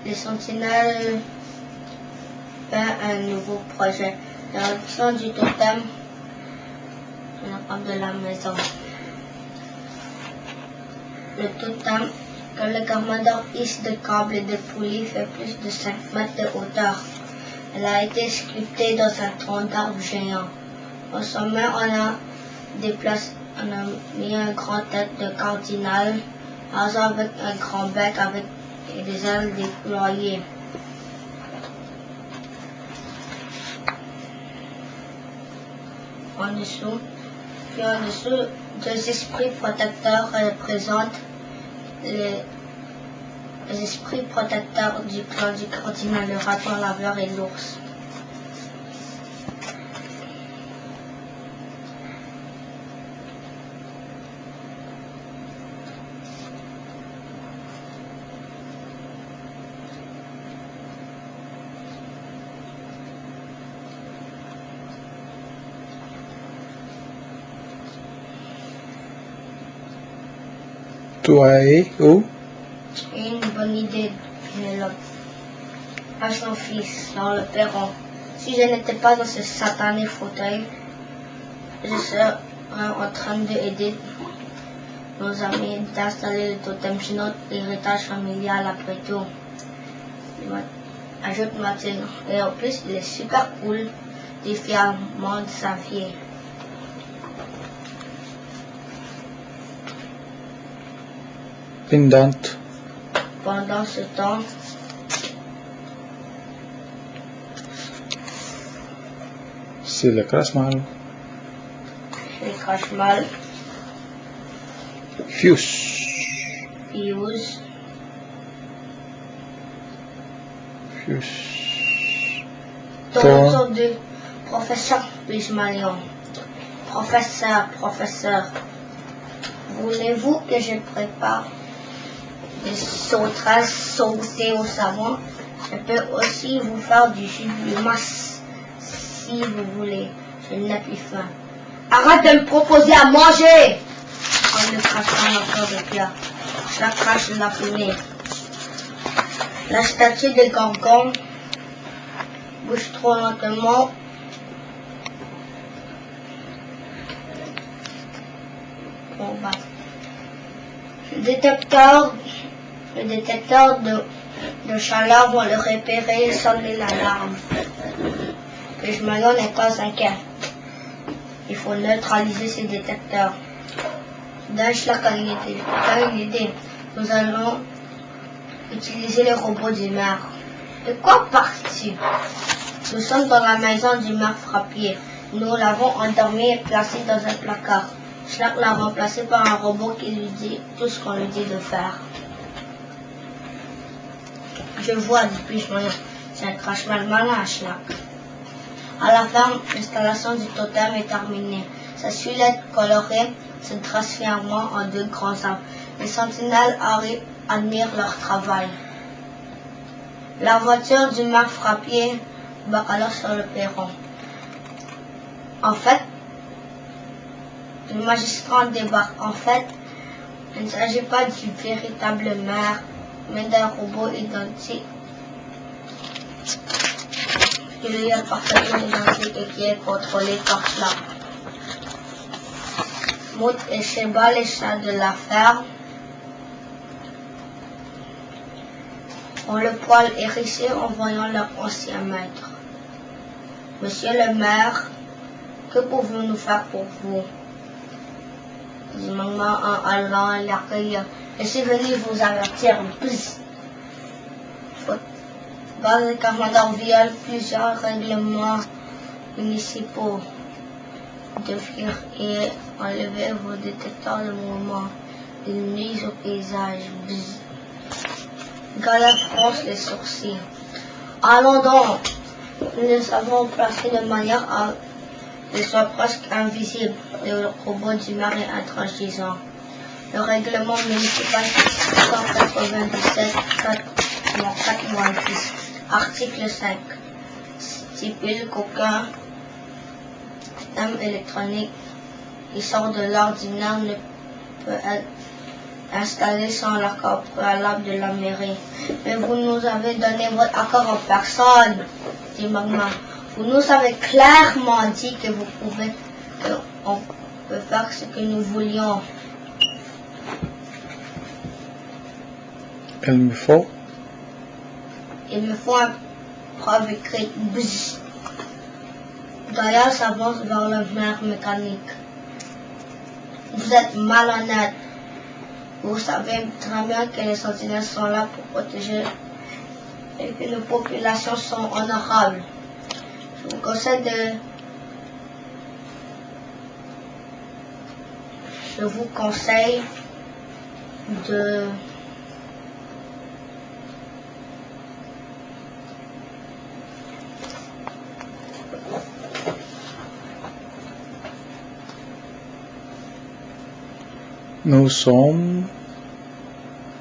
Les sentinelles fait un nouveau projet. L'éruption du totem de la maison. Le totem que le commandant hisse de câbles et de poulies fait plus de 5 mètres de hauteur. Elle a été sculptée dans un tronc d'arbre géant. Au sommet, on a mis un grand tête de cardinal, avec un grand bec avec des ailes déployées. En dessous, deux esprits protecteurs représentent les esprits protecteurs du clan du cardinal, le raton laveur et l'ours. Toi et où? Une bonne idée, Pénélope. À son fils, dans le perron. Si je n'étais pas dans ce satané fauteuil, je serais en train d'aider nos amis d'installer le totem chez notre héritage familial après tout. Ajoute Mathilde. Et en plus, il est super cool, des fièrement de sa fille. Pendant ce temps, c'est le crash-mal. Fuse. Tour du professeur Pygmalion. Professeur, voulez-vous que je prépare des sauterelles sautées au savon? Je peux aussi vous faire du jus de masse si vous voulez. Je n'ai plus faim. Arrête de me proposer à manger! En le crachant encore de plat. Je crache la fumée. La statue de Gorgon bouge trop lentement. Le détecteur de chaleur va le repérer et sonner l'alarme. Pygmalion n'est pas inquiet. Il faut neutraliser ces détecteurs. Schlock a une idée. Nous allons utiliser le robot du maire. De quoi parles-tu? Nous sommes dans la maison du maire Frappier. Nous l'avons endormi et placé dans un placard. Schlock l'a remplacé par un robot qui lui dit tout ce qu'on lui dit de faire. Je vois, dit Pygmalion. C'est un crash-mal malin, Schlock. À la fin, l'installation du totem est terminée. Sa silhouette colorée se trace fièrement en deux grands arbres. Les sentinelles admirent leur travail. La voiture du maire Frappier bat alors sur le perron. En fait, le magistrat débarque. En fait, il ne s'agit pas du véritable maire, mais d'un robot identique. Qui lui est parfaitement identique et qui est contrôlé par Schlock. Mout et Sheba, les chats de la ferme, ont le poil hérissé en voyant leur ancien maître. Monsieur le maire, que pouvons-nous faire pour vous? Dit maman en allant l'accueillir. Je suis venu vous avertir. Le commandant viole plusieurs règlements municipaux de fuir et enlever vos détecteurs de mouvement. Ils nuisent au paysage. Galère fronce les sourcils. Allons donc. Nous les avons placés de manière à qu'ils soient presque invisibles. Le robot du maire est intransigeant. Le règlement municipal 197 4-6. Article 5 stipule qu'aucun système électronique qui sort de l'ordinaire ne peut être installé sans l'accord préalable de la mairie. Mais vous nous avez donné votre accord en personne, dit Magma. Vous nous avez clairement dit que qu'on peut faire ce que nous voulions. Il me faut un preuve écrite. Bzz. Gaïa s'avance vers le maire mécanique. Vous êtes malhonnête. Vous savez très bien que les sentinelles sont là pour protéger et que nos populations sont honorables. Je vous conseille de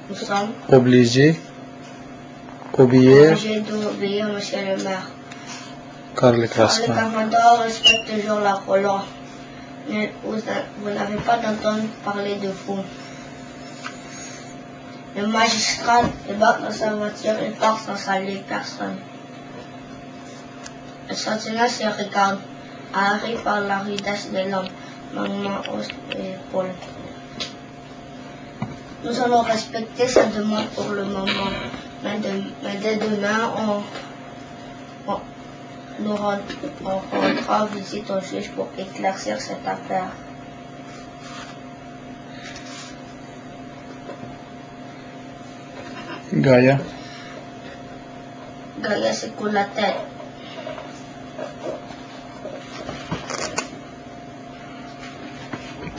Nous sommes obligés d'obéir, monsieur le maire. car le Les classement commandants respectent toujours la loi. Mais vous n'avez pas d'entendre parler de vous. Le magistrat débarque dans sa voiture et part sans saluer personne. Le sentinelle se regarde, arrive par la rudesse de l'homme, Magma hausse l'épaule. Nous allons respecter sa demande pour le moment, mais dès demain, on rendra visite au juge pour éclaircir cette affaire. Gaïa secoue la tête.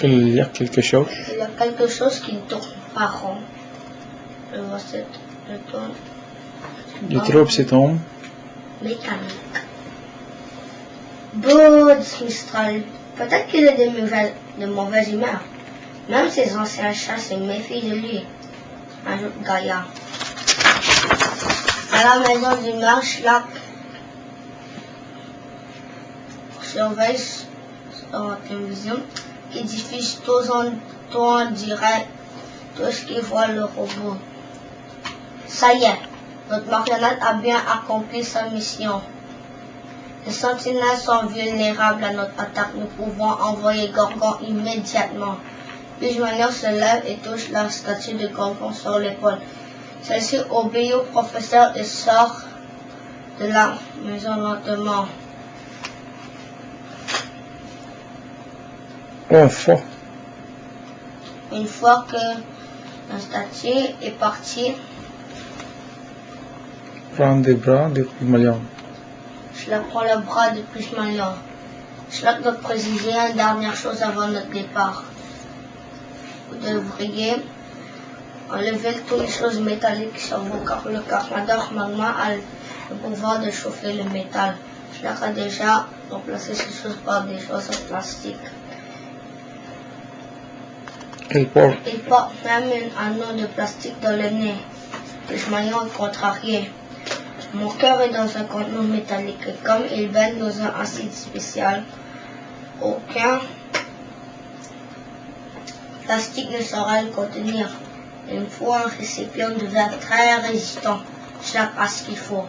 il y a quelque chose. Il y a quelque chose qui tourne pas rond. Le tourne. Je trouve cet homme Mécanique. Beau, dit Mistral. Peut-être qu'il est de mauvaise humeur. Même ses anciens chats se méfient de lui, ajoute Gaïa. À la maison du maire, Schlack surveille sur la télévision qui diffuse tout en direct tout ce qu'il voit le robot. Ça y est, notre marionnette a bien accompli sa mission. Les sentinelles sont vulnérables à notre attaque. Nous pouvons envoyer Gorgon immédiatement. Puis Joignard se lève et touche la statue de Gorgon sur l'épaule. Celle-ci obéit au professeur et sort de la maison lentement. Enfin, Une fois que la statue est partie, prends des bras de Pygmalion. Schlack prend le bras de Pygmalion. Schlack doit préciser une dernière chose avant notre départ. Vous devriez enlever toutes les choses métalliques sur vous, car le commandant Magma a le pouvoir de chauffer le métal. Schlack a déjà remplacé ces choses par des choses en plastique. Il porte Il porte même un anneau de plastique dans le nez. Pygmalion est contrarié. Mon cœur est dans un contenant métallique et comme il baigne dans un acide spécial, aucun plastique ne saura le contenir. Il me faut un récipient de verre très résistant. Schlack a ce qu'il faut.